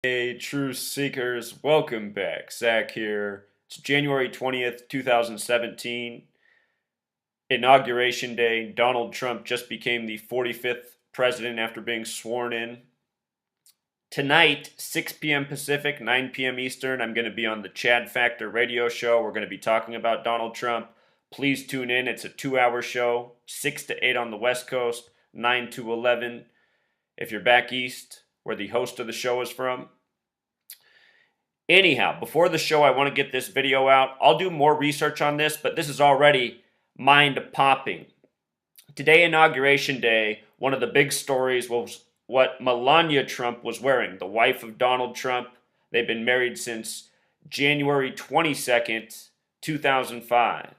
Hey, truth seekers, welcome back. Zach here. It's January 20th, 2017, Inauguration Day. Donald Trump just became the 45th president after being sworn in. Tonight, 6 p.m. Pacific, 9 p.m. Eastern, I'm going to be on the Chad Factor radio show. We're going to be talking about Donald Trump. Please tune in. It's a 2-hour show, 6 to 8 on the West Coast, 9 to 11 if you're back east, where the host of the show is from. Anyhow, before the show, I want to get this video out. I'll do more research on this, but this is already mind-popping. Today, Inauguration Day, one of the big stories was what Melania Trump was wearing, the wife of Donald Trump. They've been married since January 22nd, 2005.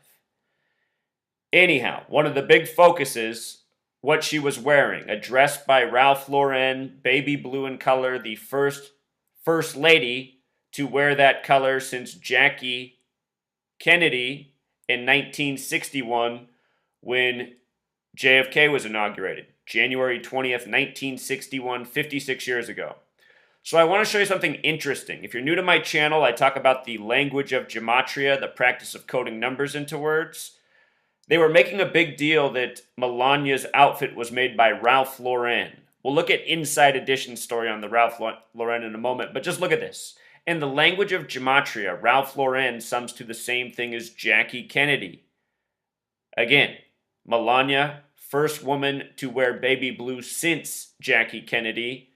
Anyhow, one of the big focuses, what she was wearing, a dress by Ralph Lauren, baby blue in color, the first lady to wear that color since Jackie Kennedy in 1961 when JFK was inaugurated. January 20th, 1961, 56 years ago. So I want to show you something interesting. If you're new to my channel, I talk about the language of gematria, the practice of coding numbers into words. They were making a big deal that Melania's outfit was made by Ralph Lauren. We'll look at Inside Edition's story on the Ralph Lauren in a moment, but just look at this. In the language of gematria, Ralph Lauren sums to the same thing as Jackie Kennedy. Again, Melania, first woman to wear baby blue since Jackie Kennedy.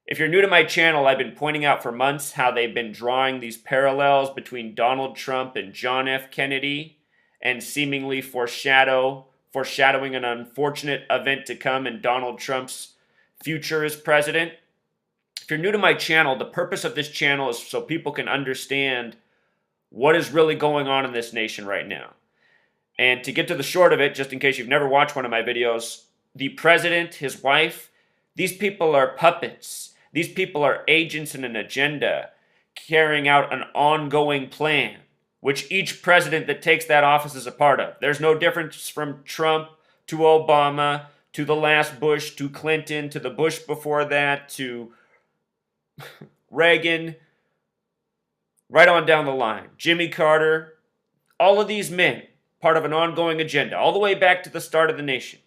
If you're new to my channel, I've been pointing out for months how they've been drawing these parallels between Donald Trump and John F. Kennedy and seemingly foreshadowing an unfortunate event to come in Donald Trump's future as president. If you're new to my channel, the purpose of this channel is so people can understand what is really going on in this nation right now. And to get to the short of it, just in case you've never watched one of my videos, the president, his wife, these people are puppets. These people are agents in an agenda, carrying out an ongoing plan, which each president that takes that office is a part of. There's no difference from Trump to Obama, to the last Bush, to Clinton, to the Bush before that, to Reagan, right on down the line. Jimmy Carter, all of these men, part of an ongoing agenda, all the way back to the start of the nation.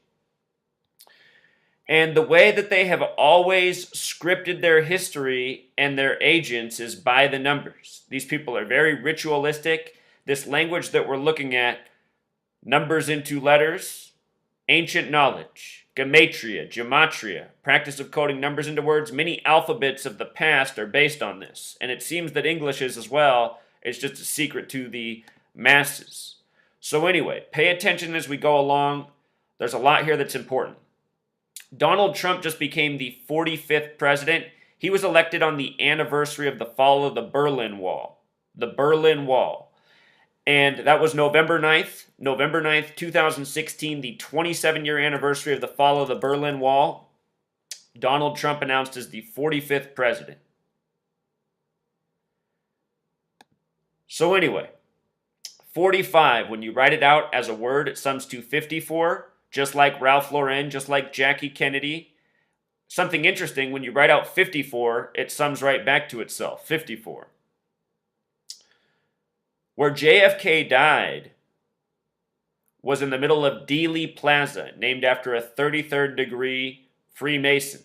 And the way that they have always scripted their history and their agents is by the numbers. These people are very ritualistic. This language that we're looking at, numbers into letters, ancient knowledge, gematria, practice of coding numbers into words. Many alphabets of the past are based on this. And it seems that English is as well. It's just a secret to the masses. So anyway, pay attention as we go along. There's a lot here that's important. Donald Trump just became the 45th president. He was elected on the anniversary of the fall of the Berlin Wall. The Berlin Wall. And that was November 9th, 2016, the 27-year anniversary of the fall of the Berlin Wall. Donald Trump announced as the 45th president. So anyway, 45, when you write it out as a word, it sums to 54, just like Ralph Lauren, just like Jackie Kennedy. Something interesting, when you write out 54, it sums right back to itself, 54. Where JFK died was in the middle of Dealey Plaza, named after a 33rd degree Freemason.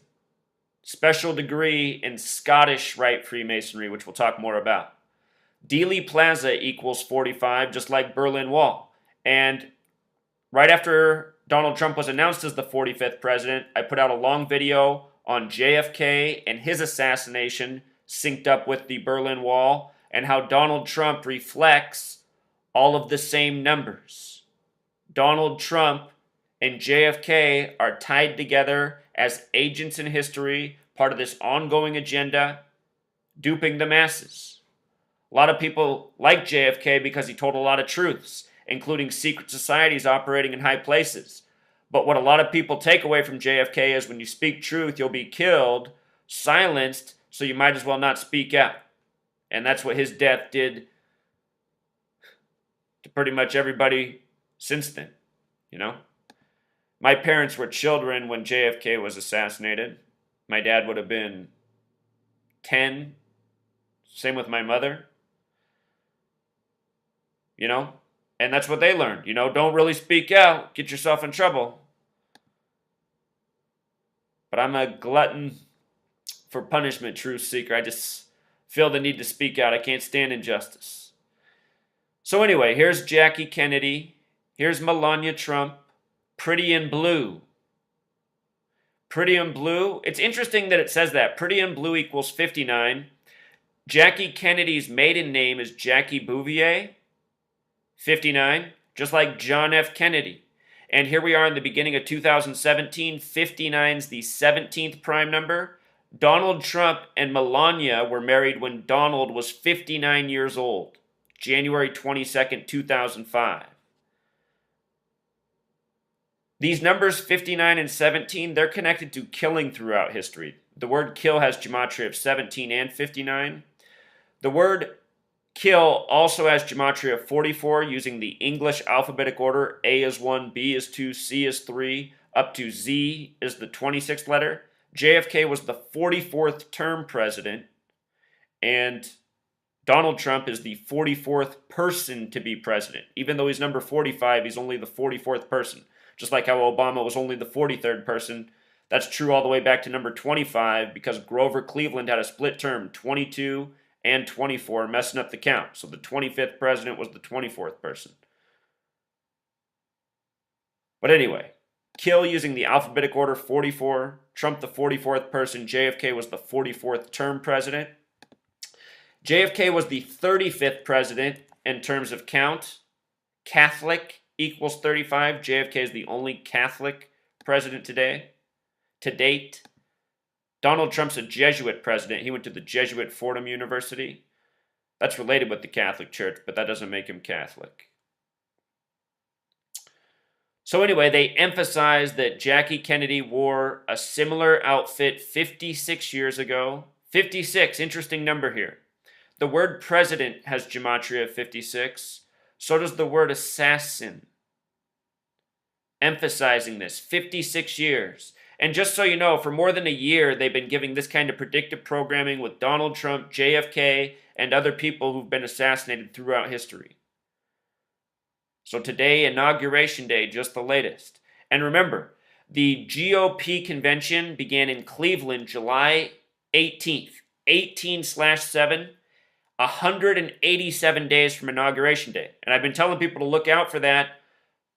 Special degree in Scottish Rite Freemasonry, which we'll talk more about. Dealey Plaza equals 45, just like Berlin Wall. And right after Donald Trump was announced as the 45th president, I put out a long video on JFK and his assassination synced up with the Berlin Wall, and how Donald Trump reflects all of the same numbers. Donald Trump and JFK are tied together as agents in history, part of this ongoing agenda, duping the masses. A lot of people like JFK because he told a lot of truths, including secret societies operating in high places. But what a lot of people take away from JFK is when you speak truth, you'll be killed, silenced, so you might as well not speak out. And that's what his death did to pretty much everybody since then, you know? My parents were children when JFK was assassinated. My dad would have been 10. Same with my mother. You know? And that's what they learned. You know, don't really speak out. Get yourself in trouble. But I'm a glutton for punishment, truth seeker. I just feel the need to speak out. I can't stand injustice. So anyway, here's Jackie Kennedy. Here's Melania Trump. Pretty in blue. Pretty in blue. It's interesting that it says that. Pretty in blue equals 59. Jackie Kennedy's maiden name is Jackie Bouvier. 59. Just like John F. Kennedy. And here we are in the beginning of 2017. 59 is the 17th prime number. Donald Trump and Melania were married when Donald was 59 years old. January 22nd, 2005. These numbers 59 and 17, they're connected to killing throughout history. The word kill has gematria of 17 and 59. The word kill also has gematria of 44 using the English alphabetic order. A is 1, B is 2, C is 3, up to Z is the 26th letter. JFK was the 44th term president, and Donald Trump is the 44th person to be president. Even though he's number 45, he's only the 44th person. Just like how Obama was only the 43rd person. That's true all the way back to number 25 because Grover Cleveland had a split term, 22 and 24, messing up the count. So the 25th president was the 24th person. But anyway, kill using the alphabetic order 44, Trump the 44th person, JFK was the 44th term president. JFK was the 35th president in terms of count. Catholic equals 35. JFK is the only Catholic president today, to date. Donald Trump's a Jesuit president. He went to the Jesuit Fordham University. That's related with the Catholic Church, but that doesn't make him Catholic. So anyway, they emphasized that Jackie Kennedy wore a similar outfit 56 years ago. 56, interesting number here. The word president has gematria of 56. So does the word assassin. Emphasizing this, 56 years. And just so you know, for more than a year, they've been giving this kind of predictive programming with Donald Trump, JFK, and other people who've been assassinated throughout history. So today, Inauguration Day, just the latest. And remember, the GOP convention began in Cleveland July 18th, 18/7, 187 days from Inauguration Day. And I've been telling people to look out for that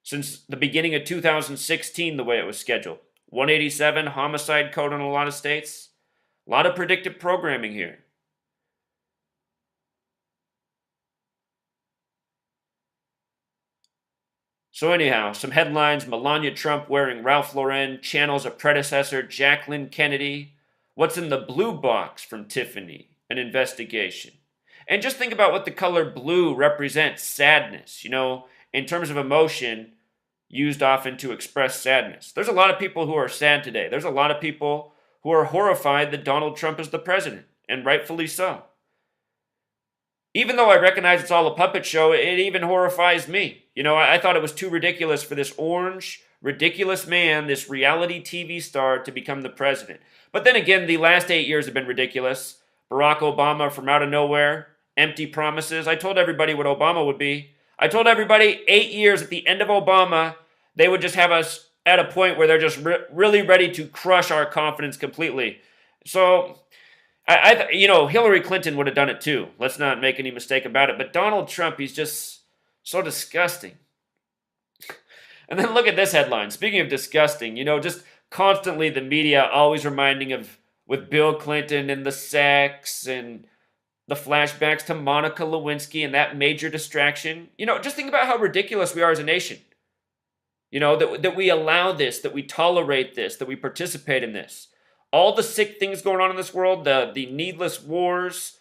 since the beginning of 2016, the way it was scheduled. 187 homicide code in a lot of states. A lot of predictive programming here. So anyhow, some headlines. Melania Trump wearing Ralph Lauren channels a predecessor, Jacqueline Kennedy. What's in the blue box from Tiffany? An investigation. And just think about what the color blue represents. Sadness. You know, in terms of emotion, used often to express sadness. There's a lot of people who are sad today. There's a lot of people who are horrified that Donald Trump is the president, and rightfully so. Even though I recognize it's all a puppet show, it even horrifies me. You know, I thought it was too ridiculous for this orange, ridiculous man, this reality TV star, to become the president. But then again, the last 8 years have been ridiculous. Barack Obama from out of nowhere, empty promises. I told everybody what Obama would be. I told everybody 8 years at the end of Obama, they would just have us at a point where they're just really ready to crush our confidence completely. So, you know, Hillary Clinton would have done it too. Let's not make any mistake about it. But Donald Trump, he's just so disgusting. And then look at this headline. Speaking of disgusting, you know, just constantly the media always reminding of with Bill Clinton and the sex and the flashbacks to Monica Lewinsky and that major distraction. You know, just think about how ridiculous we are as a nation. You know, that we allow this, that we tolerate this, that we participate in this. All the sick things going on in this world, the needless wars,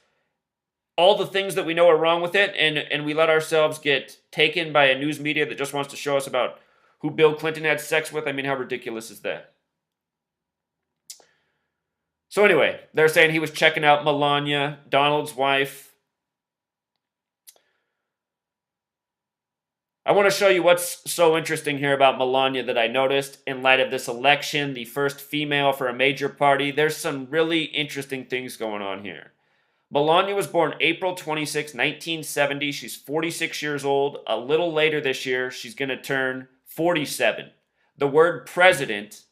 all the things that we know are wrong with it, and we let ourselves get taken by a news media that just wants to show us about who Bill Clinton had sex with. I mean, how ridiculous is that? So anyway, they're saying he was checking out Melania, Donald's wife. I want to show you what's so interesting here about Melania that I noticed in light of this election, the first female for a major party. There's some really interesting things going on here. Melania was born April 26, 1970. She's 46 years old. A little later this year, she's going to turn 47. The word president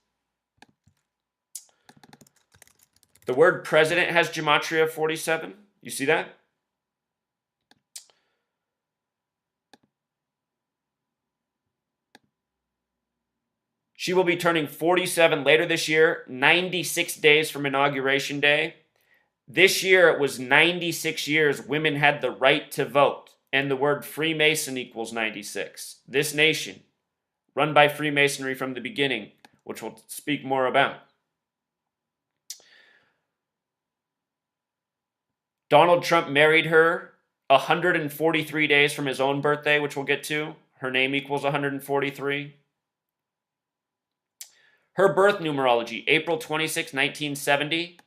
has gematria of 47. You see that? She will be turning 47 later this year, 96 days from Inauguration Day. This year, it was 96 years women had the right to vote, and the word Freemason equals 96. This nation, run by Freemasonry from the beginning, which we'll speak more about. Donald Trump married her 143 days from his own birthday, which we'll get to. Her name equals 143. Her birth numerology, April 26, 1970,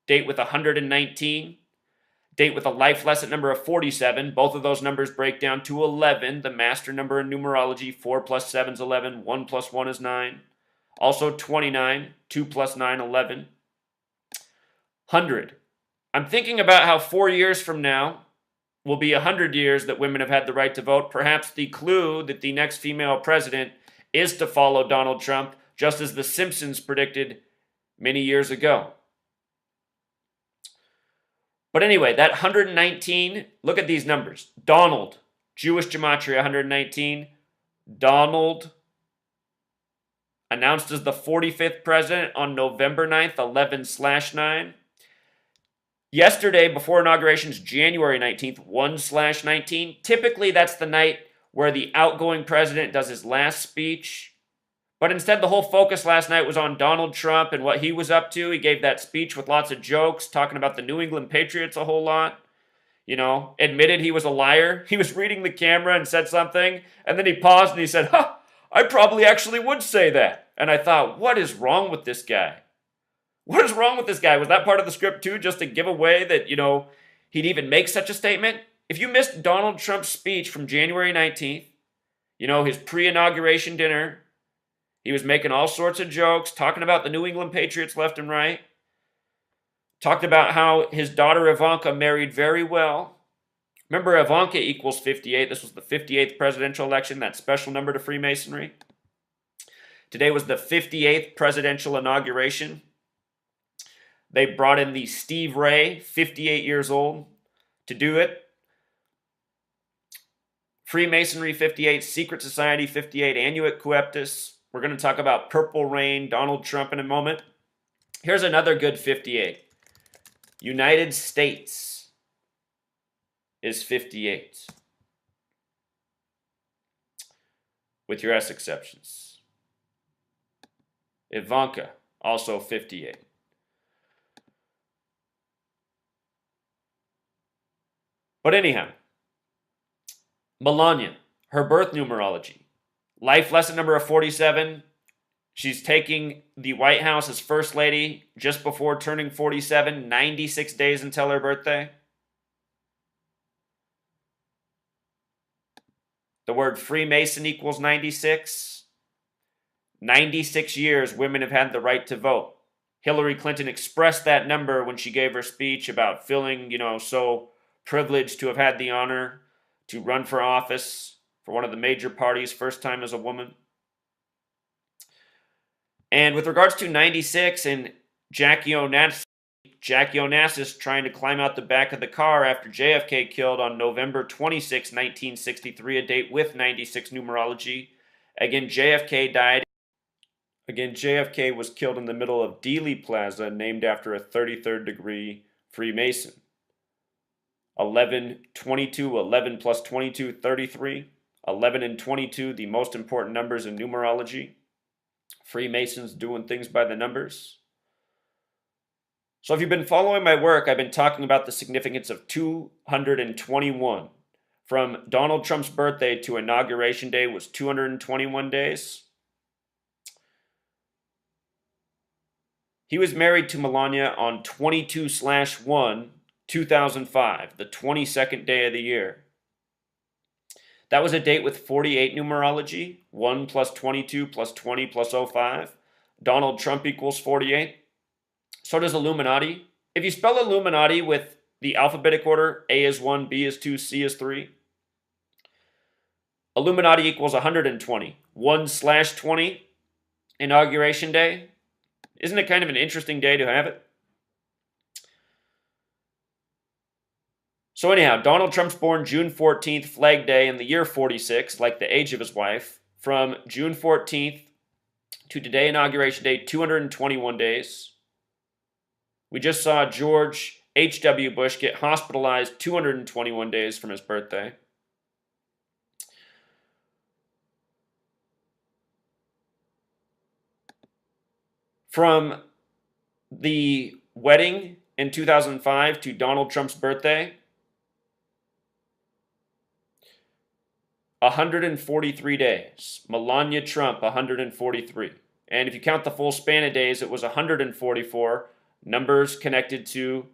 date with 119, date with a life lesson number of 47. Both of those numbers break down to 11, the master number in numerology. 4 plus 7 is 11, 1 plus 1 is 9. Also 29, 2 plus 9, 11. 100. I'm thinking about how 4 years from now will be 100 years that women have had the right to vote. Perhaps the clue that the next female president is to follow Donald Trump, just as The Simpsons predicted many years ago. But anyway, that 119, look at these numbers. Donald, Jewish gematria, 119. Donald, announced as the 45th president on November 9th, 11/9. Yesterday, before inauguration, is January 19th, 1/19. Typically, that's the night where the outgoing president does his last speech. But instead, the whole focus last night was on Donald Trump and what he was up to. He gave that speech with lots of jokes, talking about the New England Patriots a whole lot. You know, admitted he was a liar. He was reading the camera and said something, and then he paused and he said, I probably actually would say that. And I thought, what is wrong with this guy? What is wrong with this guy? Was that part of the script too, just to give away that, he'd even make such a statement? If you missed Donald Trump's speech from January 19th, his pre-inauguration dinner, he was making all sorts of jokes, talking about the New England Patriots left and right. Talked about how his daughter Ivanka married very well. Remember, Ivanka equals 58. This was the 58th presidential election, that special number to Freemasonry. Today was the 58th presidential inauguration. They brought in the Steve Ray, 58 years old, to do it. Freemasonry 58, Secret Society 58, Annuit Coeptus. We're going to talk about Purple Rain, Donald Trump in a moment. Here's another good 58. United States is 58. With your S exceptions. Ivanka, also 58. But anyhow, Melania, her birth numerology. Life lesson number of 47. She's taking the White House as First Lady just before turning 47, 96 days until her birthday. The word Freemason equals 96. 96 years women have had the right to vote. Hillary Clinton expressed that number when she gave her speech about feeling, so privileged to have had the honor to run for office for one of the major parties, first time as a woman. And with regards to 96 and Jackie Onassis trying to climb out the back of the car after JFK killed on November 26, 1963, a date with 96 numerology. Again, JFK was killed in the middle of Dealey Plaza, named after a 33rd degree Freemason. 11/22, 11 plus 22, 33. 11 and 22, the most important numbers in numerology. Freemasons doing things by the numbers. So if you've been following my work, I've been talking about the significance of 221. From Donald Trump's birthday to Inauguration Day was 221 days. He was married to Melania on 22/1, 2005, the 22nd day of the year. That was a date with 48 numerology, 1 plus 22 plus 20 plus 05. Donald Trump equals 48. So does Illuminati. If you spell Illuminati with the alphabetic order, A is 1, B is 2, C is 3, Illuminati equals 120. 1/20, Inauguration Day. Isn't it kind of an interesting day to have it? So anyhow, Donald Trump's born June 14th, Flag Day, in the year 46, like the age of his wife. From June 14th to today, Inauguration Day, 221 days. We just saw George H.W. Bush get hospitalized 221 days from his birthday. From the wedding in 2005 to Donald Trump's birthday, 143 days. Melania Trump, 143. And if you count the full span of days, it was 144 numbers connected to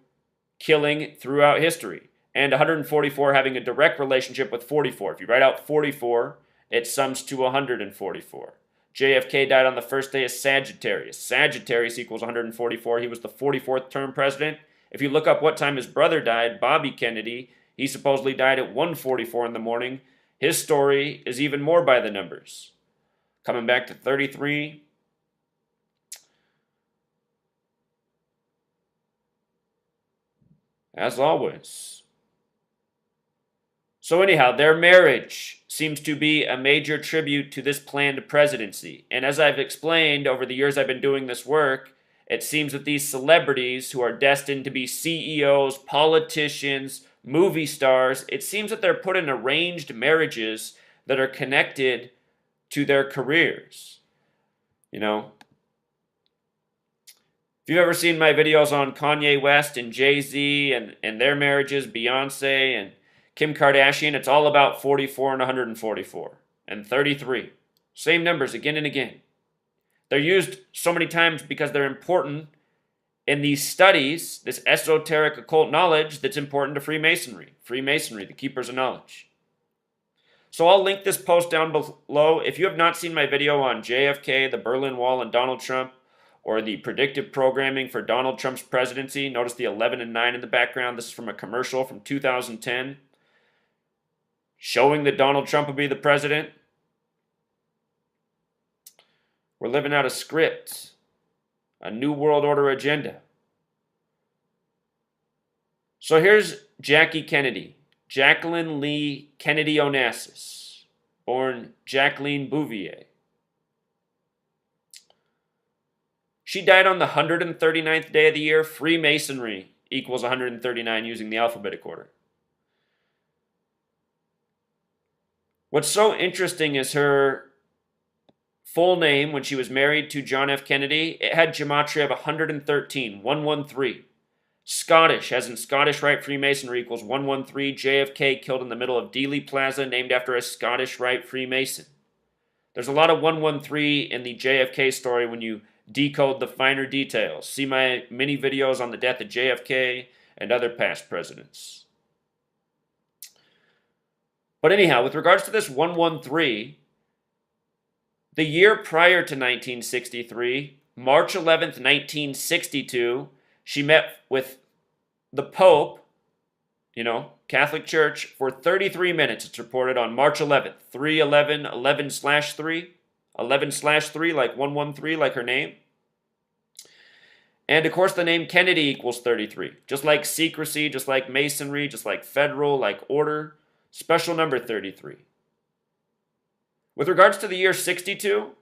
killing throughout history. And 144 having a direct relationship with 44. If you write out 44, it sums to 144. JFK died on the first day of Sagittarius. Sagittarius equals 144. He was the 44th term president. If you look up what time his brother died, Bobby Kennedy, he supposedly died at 1:44 in the morning. His story is even more by the numbers. Coming back to 33. As always. So anyhow, their marriage seems to be a major tribute to this planned presidency. And as I've explained over the years I've been doing this work, it seems that these celebrities who are destined to be CEOs, politicians, movie stars, it seems that they're put in arranged marriages that are connected to their careers. You know, if you've ever seen my videos on Kanye West and Jay-Z and their marriages, Beyonce and Kim Kardashian, it's all about 44 and 144 and 33. Same numbers again and again. They're used so many times because they're important in these studies, this esoteric occult knowledge that's important to Freemasonry. Freemasonry, the keepers of knowledge. So I'll link this post down below. If you have not seen my video on JFK, the Berlin Wall, and Donald Trump, or the predictive programming for Donald Trump's presidency, notice the 11 and 9 in the background. This is from a commercial from 2010 showing that Donald Trump will be the president. We're living out a script, a New World Order agenda. So here's Jackie Kennedy, Jacqueline Lee Kennedy Onassis, born Jacqueline Bouvier. She died on the 139th day of the year. Freemasonry equals 139 using the alphabetic order. What's so interesting is her full name when she was married to John F. Kennedy. It had gematria of 113, 113. Scottish, as in Scottish Rite Freemasonry, equals 113. JFK killed in the middle of Dealey Plaza, named after a Scottish Rite Freemason. There's a lot of 113 in the JFK story when you decode the finer details. See my mini videos on the death of JFK and other past presidents. But anyhow, with regards to this 113, the year prior to 1963, March 11th, 1962, she met with the Pope, Catholic Church, for 33 minutes. It's reported on March 11th, 3/11, 11/3, 11/3, like 113, like her name. And of course, the name Kennedy equals 33. Just like secrecy, just like masonry, just like federal, like order. Special number 33. With regards to the year 62,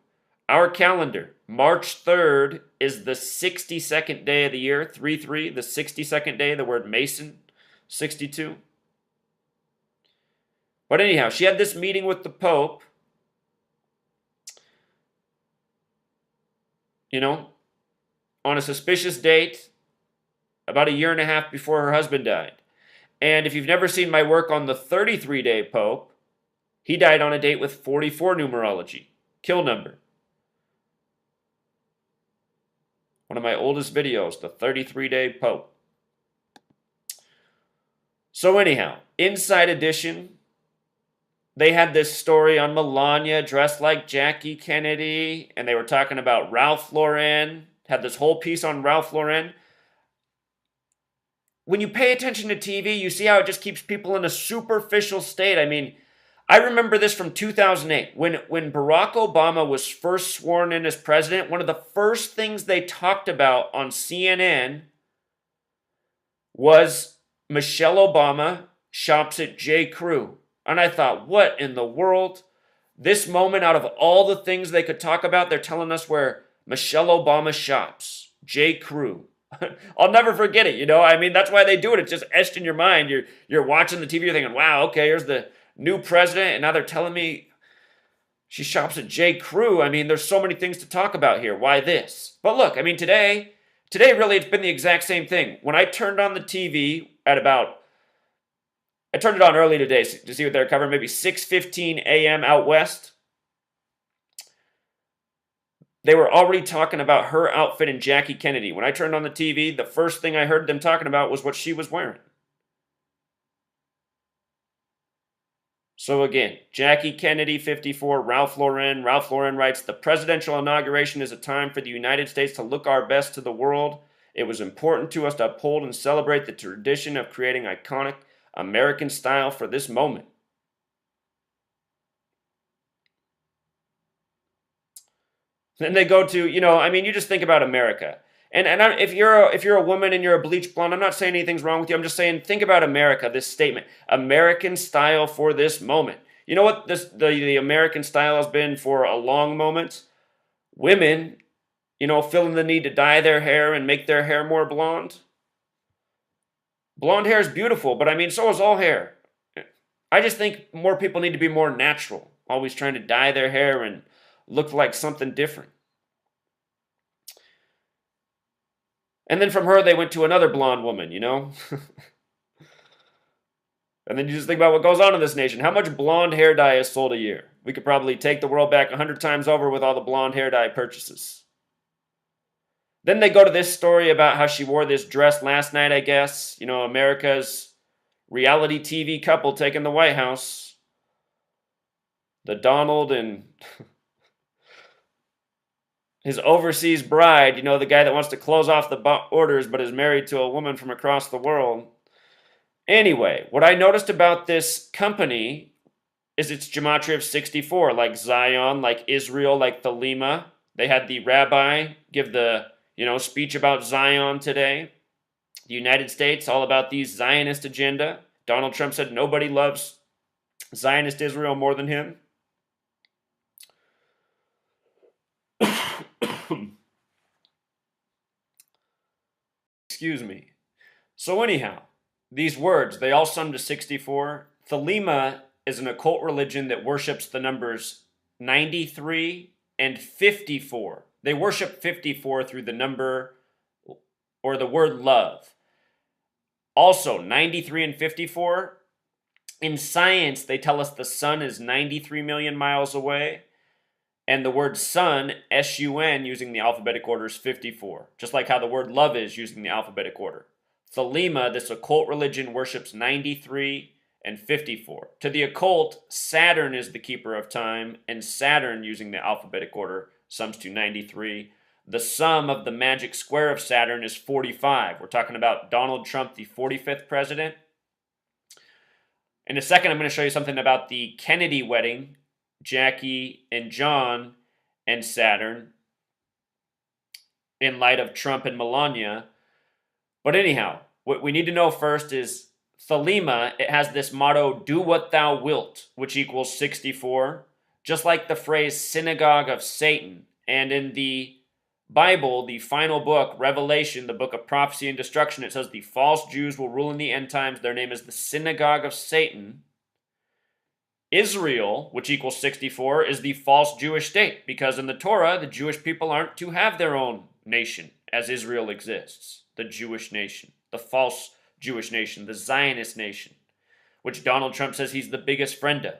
our calendar, March 3rd, is the 62nd day of the year, 3-3, the 62nd day, the word Mason, 62. But anyhow, she had this meeting with the Pope, on a suspicious date, about a year and a half before her husband died. And if you've never seen my work on the 33-day Pope, he died on a date with 44 numerology, kill number. One of my oldest videos, the 33-day Pope. So anyhow, Inside Edition they had this story on Melania dressed like Jackie Kennedy, and they were talking about Ralph Lauren, had this whole piece on Ralph Lauren. When you pay attention to TV, you see how it just keeps people in a superficial state. I mean, I remember this from 2008. When Barack Obama was first sworn in as president, one of the first things they talked about on CNN was Michelle Obama shops at J. Crew. And I thought, what in the world? This moment, out of all the things they could talk about, they're telling us where Michelle Obama shops. J. Crew. I'll never forget it, you know? I mean, that's why they do it. It's just etched in your mind. You're watching the TV, you're thinking, wow, okay, here's the new president, and now they're telling me she shops at J. Crew. I mean, there's so many things to talk about here. Why this? But look, I mean, today really it's been the exact same thing. When I turned on the TV at about, I turned it on early today to see what they're covering, maybe 6:15 a.m. out west. They were already talking about her outfit and Jackie Kennedy. When I turned on the TV, the first thing I heard them talking about was what she was wearing. So again, Jackie Kennedy, 54, Ralph Lauren. Ralph Lauren writes, the presidential inauguration is a time for the United States to look our best to the world. It was important to us to uphold and celebrate the tradition of creating iconic American style for this moment. Then they go to, you know, I mean, you just think about America. And if you're a woman and you're a bleach blonde, I'm not saying anything's wrong with you. I'm just saying, think about America, this statement. American style for this moment. You know what the American style has been for a long moment? Women, you know, feeling the need to dye their hair and make their hair more blonde. Blonde hair is beautiful, but I mean, so is all hair. I just think more people need to be more natural, always trying to dye their hair and look like something different. And then from her, they went to another blonde woman, you know? And then you just think about what goes on in this nation. How much blonde hair dye is sold a year? We could probably take the world back 100 times over with all the blonde hair dye purchases. Then they go to this story about how she wore this dress last night, I guess. You know, America's reality TV couple taking the White House. The Donald and his overseas bride, you know, the guy that wants to close off the orders but is married to a woman from across the world. Anyway, what I noticed about this company is its gematria of 64, like Zion, like Israel, like Thelema. They had the rabbi give the, you know, speech about Zion today. The United States, all about the Zionist agenda. Donald Trump said nobody loves Zionist Israel more than him. Excuse me. So anyhow, these words, they all sum to 64. Thelema is an occult religion that worships the numbers 93 and 54. They worship 54 through the number or the word love. Also, 93 and 54, in science, they tell us the sun is 93 million miles away. And the word sun, S-U-N, using the alphabetic order is 54. Just like how the word love is using the alphabetic order. Thelema, this occult religion, worships 93 and 54. To the occult, Saturn is the keeper of time, and Saturn, using the alphabetic order, sums to 93. The sum of the magic square of Saturn is 45. We're talking about Donald Trump, the 45th president. In a second, I'm going to show you something about the Kennedy wedding, Jackie and John and Saturn, in light of Trump and Melania. But anyhow, what we need to know first is Thelema, it has this motto, do what thou wilt, which equals 64, just like the phrase synagogue of Satan. And in the Bible, the final book, Revelation, the book of prophecy and destruction, it says the false Jews will rule in the end times. Their name is the synagogue of Satan. Israel, which equals 64, is the false Jewish state, because in the Torah, the Jewish people aren't to have their own nation as Israel exists. The Jewish nation, the false Jewish nation, the Zionist nation, which Donald Trump says he's the biggest friend of.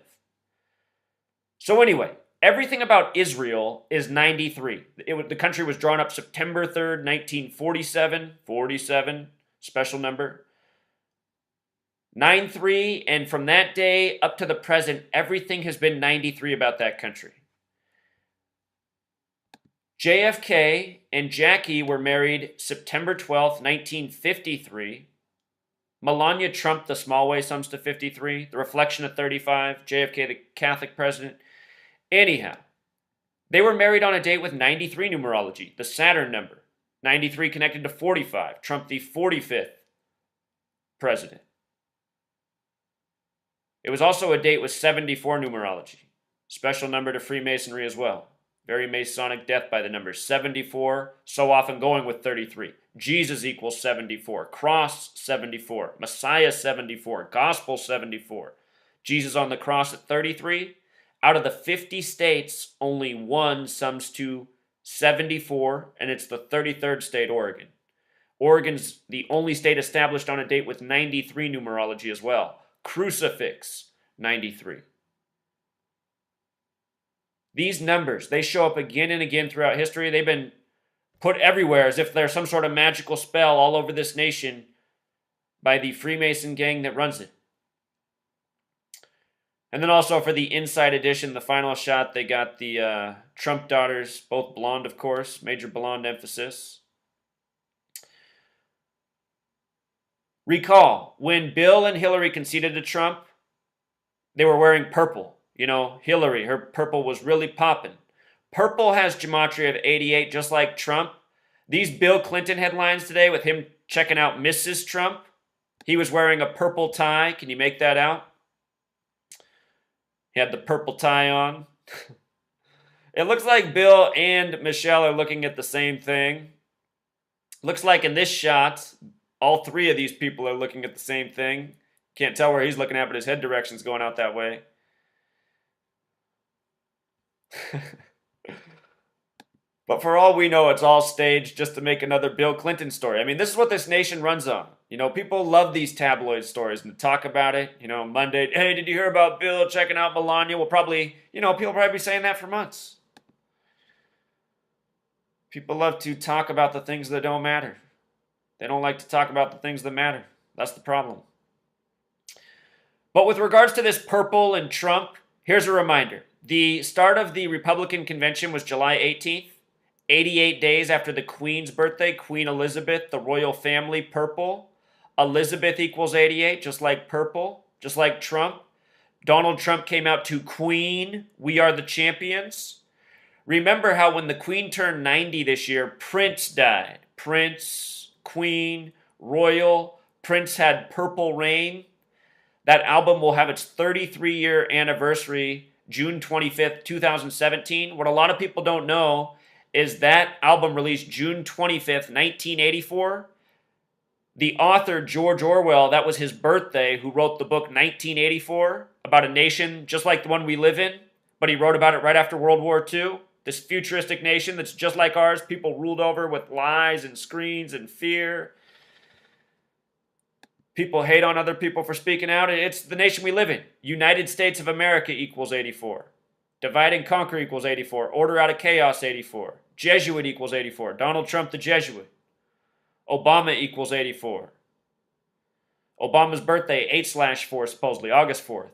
So anyway, everything about Israel is 93. The country was drawn up September 3rd, 1947, 47, special number. 9-3, and from that day up to the present, everything has been 93 about that country. JFK and Jackie were married September 12th, 1953. Melania trumped the small way sums to 53, the reflection of 35, JFK the Catholic president. Anyhow, they were married on a date with 93 numerology, the Saturn number. 93 connected to 45, Trump the 45th president. It was also a date with 74 numerology, special number to Freemasonry as well. Very Masonic death by the number 74, so often going with 33. Jesus equals 74, cross 74, Messiah 74, gospel 74. Jesus on the cross at 33. Out of the 50 states, only one sums to 74, and it's the 33rd state, Oregon. Oregon's the only state established on a date with 93 numerology as well. Crucifix, 93. These numbers, they show up again and again throughout history. They've been put everywhere as if they're some sort of magical spell all over this nation by the Freemason gang that runs it. And then also for the Inside Edition, the final shot, they got the Trump daughters, both blonde, of course, major blonde emphasis. Recall, when Bill and Hillary conceded to Trump, they were wearing purple. You know, Hillary, her purple was really popping. Purple has gematria of 88, just like Trump. These Bill Clinton headlines today with him checking out Mrs. Trump, he was wearing a purple tie. Can you make that out? He had the purple tie on. It looks like Bill and Michelle are looking at the same thing. Looks like in this shot, all three of these people are looking at the same thing. Can't tell where he's looking at, but his head direction's going out that way. But for all we know, it's all staged just to make another Bill Clinton story. I mean, this is what this nation runs on. You know, people love these tabloid stories and to talk about it. You know, Monday, hey, did you hear about Bill checking out Melania? Well, probably, you know, people probably be saying that for months. People love to talk about the things that don't matter. They don't like to talk about the things that matter. That's the problem. But with regards to this purple and Trump, here's a reminder. The start of the Republican convention was July 18th. 88 days after the Queen's birthday, Queen Elizabeth, the royal family, purple. Elizabeth equals 88, just like purple, just like Trump. Donald Trump came out to Queen, we are the champions. Remember how when the Queen turned 90 this year, Prince died. Prince, Queen, royal. Prince had Purple Rain. That album will have its 33-year anniversary, June 25th, 2017. What a lot of people don't know is that album released June 25th, 1984. The author, George Orwell, that was his birthday, who wrote the book 1984 about a nation just like the one we live in, but he wrote about it right after World War II. This futuristic nation that's just like ours, people ruled over with lies and screens and fear. People hate on other people for speaking out. It's the nation we live in. United States of America equals 84. Divide and conquer equals 84. Order out of chaos, 84. Jesuit equals 84. Donald Trump the Jesuit. Obama equals 84. Obama's birthday, 8/4, supposedly, August 4th.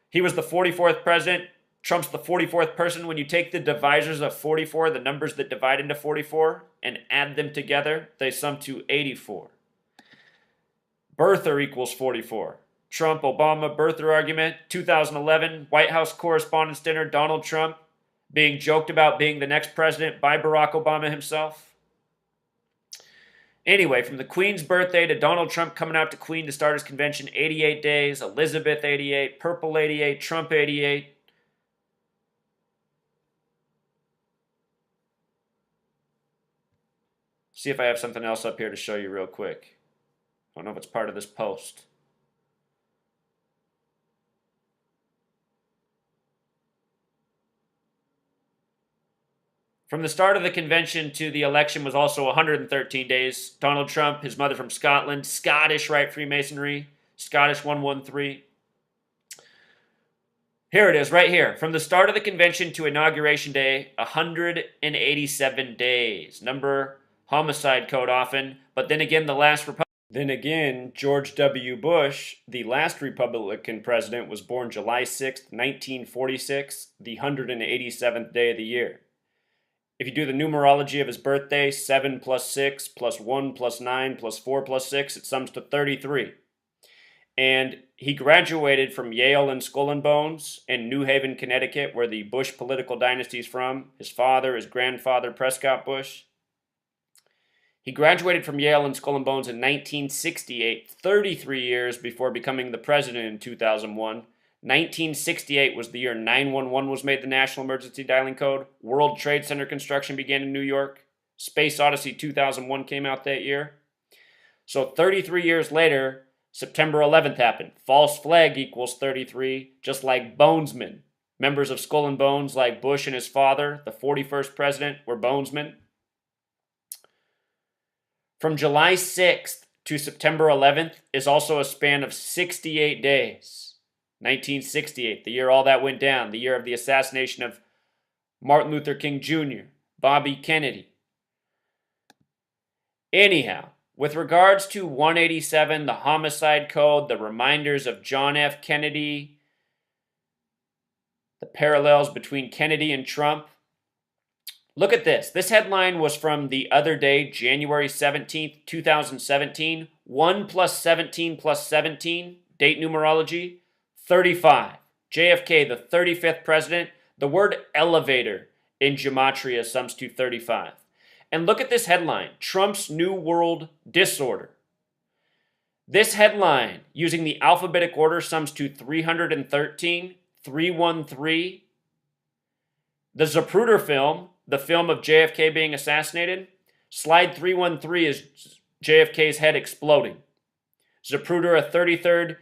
He was the 44th president. Trump's the 44th person. When you take the divisors of 44, the numbers that divide into 44, and add them together, they sum to 84. Birther equals 44. Trump, Obama, birther argument, 2011, White House Correspondents' Dinner, Donald Trump being joked about being the next president by Barack Obama himself. Anyway, from the Queen's birthday to Donald Trump coming out to Queen to start his convention, 88 days, Elizabeth 88, Purple 88, Trump 88. See if I have something else up here to show you real quick. I don't know if it's part of this post. From the start of the convention to the election was also 113 days. Donald Trump, his mother from Scotland, Scottish Rite Freemasonry, Scottish 113. Here it is, right here. From the start of the convention to Inauguration Day, 187 days. Number homicide code often, but then again, the last Republican. Then again, George W. Bush, the last Republican president, was born July 6th, 1946, the 187th day of the year. If you do the numerology of his birthday, 7 plus 6 plus 1 plus 9 plus 4 plus 6, it sums to 33. And he graduated from Yale and Skull and Bones in New Haven, Connecticut, where the Bush political dynasty is from. His father, his grandfather, Prescott Bush. He graduated from Yale and Skull and Bones in 1968, 33 years before becoming the president in 2001. 1968 was the year 911 was made the national emergency dialing code. World Trade Center construction began in New York. Space Odyssey 2001 came out that year. So 33 years later, September 11th happened. False flag equals 33, just like Bonesmen. Members of Skull and Bones, like Bush and his father, the 41st president, were Bonesmen. From July 6th to September 11th is also a span of 68 days. 1968, the year all that went down, the year of the assassination of Martin Luther King Jr., Bobby Kennedy. Anyhow, with regards to 187, the homicide code, the reminders of John F. Kennedy, the parallels between Kennedy and Trump, look at this. This headline was from the other day, January 17th, 2017. 1 plus 17 plus 17, date numerology, 35. JFK, the 35th president. The word elevator in gematria sums to 35. And look at this headline, Trump's New World Disorder. This headline, using the alphabetic order, sums to 313, 313. The Zapruder film, the film of JFK being assassinated, slide 313 is JFK's head exploding. Zapruder, a 33rd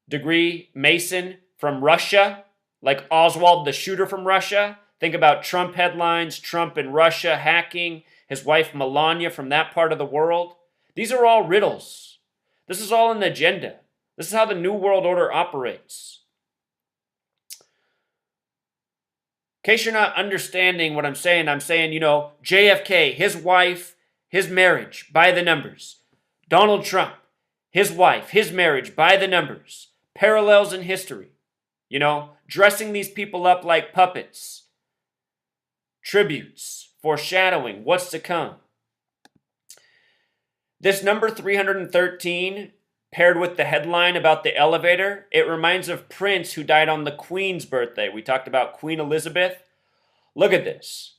degree Mason from Russia, like Oswald the shooter from Russia. Think about Trump headlines, Trump in Russia hacking, his wife Melania from that part of the world. These are all riddles. This is all an agenda. This is how the New World Order operates. In case you're not understanding what I'm saying, JFK, his wife, his marriage, by the numbers. Donald Trump, his wife, his marriage, by the numbers. Parallels in history. Dressing these people up like puppets. Tributes, foreshadowing what's to come. This number 313, paired with the headline about the elevator, it reminds of Prince, who died on the Queen's birthday. We talked about Queen Elizabeth. Look at this.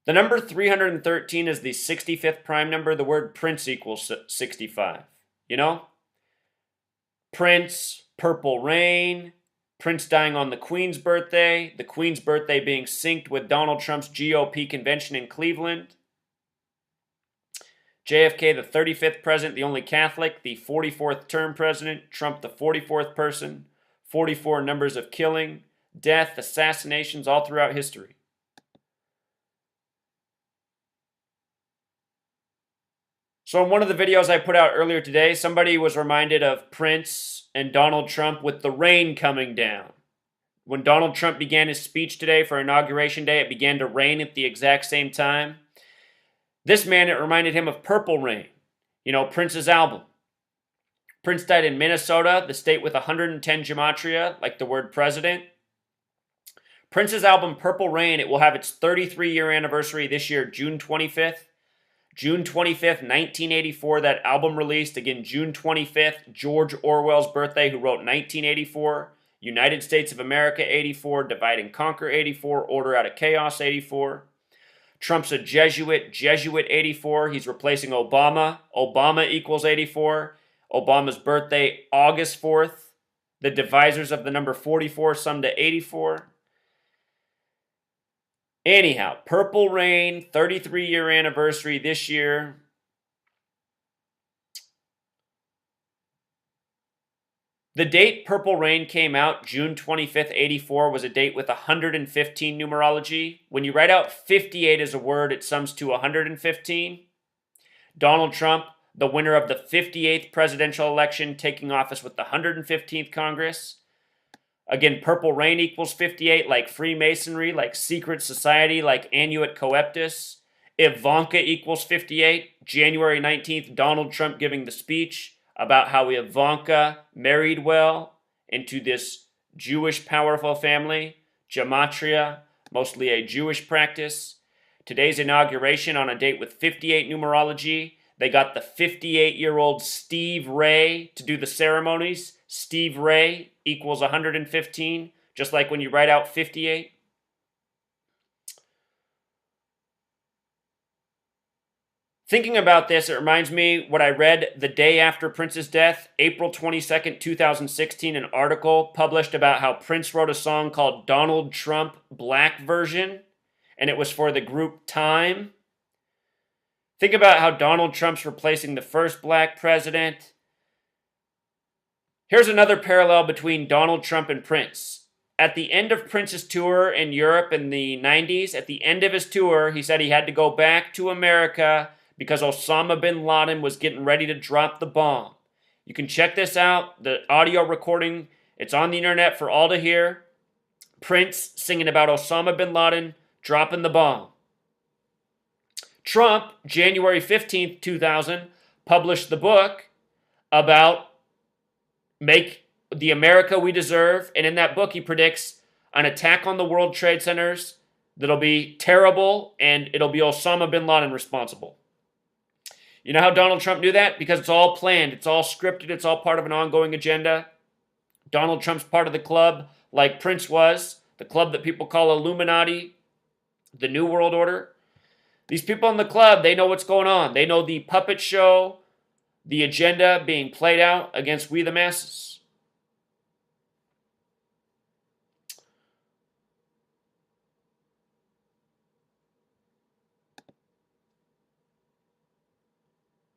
The number 313 is the 65th prime number. The word Prince equals 65. Prince, Purple Rain, Prince dying on the Queen's birthday, the Queen's birthday being synced with Donald Trump's GOP convention in Cleveland. JFK, the 35th president, the only Catholic, the 44th term president, Trump, the 44th person, 44 numbers of killing, death, assassinations all throughout history. So in one of the videos I put out earlier today, somebody was reminded of Prince and Donald Trump with the rain coming down. When Donald Trump began his speech today for Inauguration Day, it began to rain at the exact same time. This man, it reminded him of Purple Rain, Prince's album. Prince died in Minnesota, the state with 110 gematria, like the word president. Prince's album Purple Rain, it will have its 33-year anniversary this year, June 25th. June 25th, 1984, that album released. Again, June 25th, George Orwell's birthday, who wrote 1984, United States of America 84, Divide and Conquer 84, Order Out of Chaos 84. Trump's a Jesuit 84. He's replacing Obama. Obama equals 84. Obama's birthday, August 4th. The divisors of the number 44 sum to 84. Anyhow, Purple Rain, 33-year anniversary this year. The date Purple Rain came out, June 25th, 84, was a date with 115 numerology. When you write out 58 as a word, it sums to 115. Donald Trump, the winner of the 58th presidential election, taking office with the 115th Congress. Again, Purple Rain equals 58, like Freemasonry, like secret society, like Annuit Coeptus. Ivanka equals 58. January 19th, Donald Trump giving the speech about how Ivanka married well into this Jewish powerful family, gematria, mostly a Jewish practice. Today's inauguration on a date with 58 numerology. They got the 58-year-old Steve Ray to do the ceremonies. Steve Ray equals 115, just like when you write out 58. Thinking about this, it reminds me what I read the day after Prince's death, April 22nd, 2016, an article published about how Prince wrote a song called Donald Trump Black Version, and it was for the group Time. Think about how Donald Trump's replacing the first black president. Here's another parallel between Donald Trump and Prince. At the end of Prince's tour in Europe in the 90s, at the end of his tour, he said he had to go back to America because Osama bin Laden was getting ready to drop the bomb. You can check this out, the audio recording. It's on the internet for all to hear. Prince singing about Osama bin Laden dropping the bomb. Trump, January 15th, 2000, published the book about Make the America We Deserve. And in that book, he predicts an attack on the World Trade Centers that'll be terrible, and it'll be Osama bin Laden responsible. You know how Donald Trump knew that? Because it's all planned. It's all scripted. It's all part of an ongoing agenda. Donald Trump's part of the club like Prince was, the club that people call Illuminati, the New World Order. These people in the club, they know what's going on. They know the puppet show, the agenda being played out against we the masses.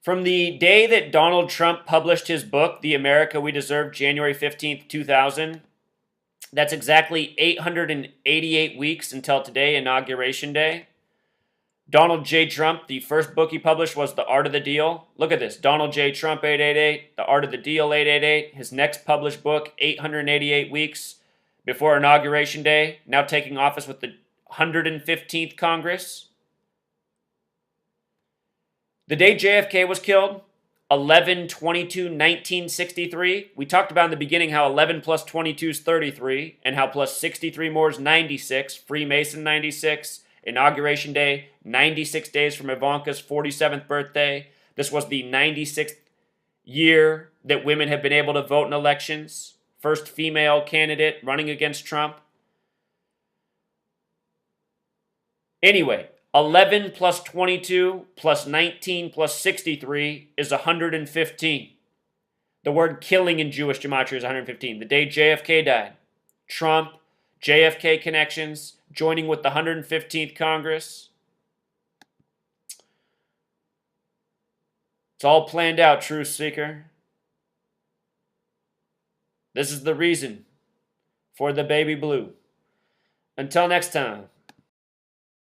From the day that Donald Trump published his book, The America We Deserve, January 15th, 2000, that's exactly 888 weeks until today, Inauguration Day. Donald J. Trump, the first book he published was The Art of the Deal. Look at this. Donald J. Trump, 888. The Art of the Deal, 888. His next published book, 888 weeks before Inauguration Day. Now taking office with the 115th Congress. The day JFK was killed, 11/22/1963. We talked about in the beginning how 11 plus 22 is 33, and how plus 63 more is 96. Freemason 96. Inauguration Day, 96 days from Ivanka's 47th birthday. This was the 96th year that women have been able to vote in elections. First female candidate running against Trump. Anyway, 11 plus 22 plus 19 plus 63 is 115. The word killing in Jewish gematria is 115. The day JFK died. Trump, JFK connections, joining with the 115th Congress. It's all planned out, truth seeker. This is the reason for the baby blue. Until next time.